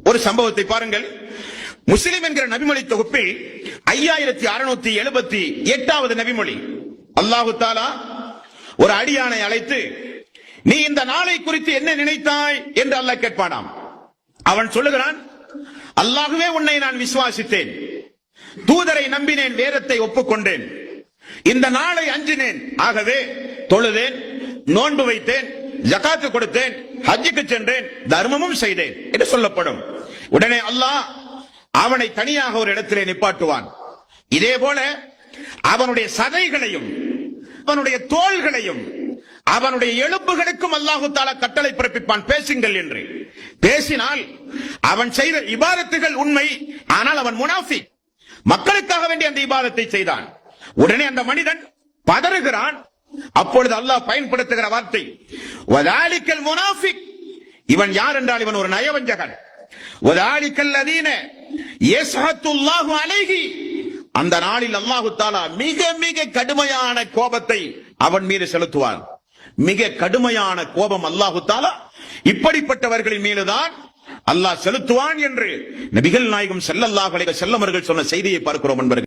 ஒரு சம்பவத்தை பாருங்கள். முஸ்லிம் என்கிற நபிமொழி தொகுப்பில் 5678வது நபிமொழி. அல்லாஹு தஆலா ஒரு அடியானை அழைத்து, நீ இந்த நாளை குறித்து என்ன நினைத்தாய் என்று அல்லாஹ் கேட்பானாம். அவன் சொல்லுகிறான், அல்லாஹ்வே உன்னை நான் விசுவாசித்தேன், தூதரை நம்பினேன், வேதத்தை ஒப்புக்கொண்டேன், இந்த நாளை அஞ்சினேன், ஆகவே தொழுதேன், நோன்பு வைத்தேன், ஜகாத்து கொடுத்தேன், ஹஜ்ஜுக்கு சென்றேன், தர்மமும் செய்தேன் என்று சொல்லப்படும். உடனே அல்லாஹ் அவனை தனியாக ஒரு இடத்திலே நிப்பாட்டுவான். இதே போல அவனுடைய சதைகளையும் அவனுடைய தோள்களையும் அவனுடைய எலும்புகளுக்கும் அல்லாஹு தஆலா கட்டளை பிறப்பிப்பான், பேசுங்கள் என்று. பேசினால் அவன் செய்த இபாதத்துகள் உண்மை, ஆனால் அவன் முனாஃபிக், மக்களுக்காக வேண்டி அந்த இபாதத்தை செய்தான். உடனே அந்த மனிதன் பதறுகிறான். அப்பொழுது அல்லாஹ் பயன்படுத்துகிற வார்த்தை வதாலிக்கல் முனாஃபிக். இவன் யார் என்றால் இவன் ஒரு நயவஞ்சகன். வதாலிக்கல் லதீன யஸ்ஹத்துல்லாஹு அலைஹி. அந்த நாளில் அல்லாஹு தஆலா மிக மிக கடுமையான கோபத்தை அவன் மீது செலுத்துவான். மிக கடுமையான கோபம் அல்லாஹு தஆலா இப்படிப்பட்டவர்களின் மீதுதான் அல்லாஹ் செலுத்துவான் என்று நபிகள் நாயகம் ஸல்லல்லாஹு அலைஹி வஸல்லம் அவர்கள் சொன்ன செய்தியை பார்க்கிறோம் என்பது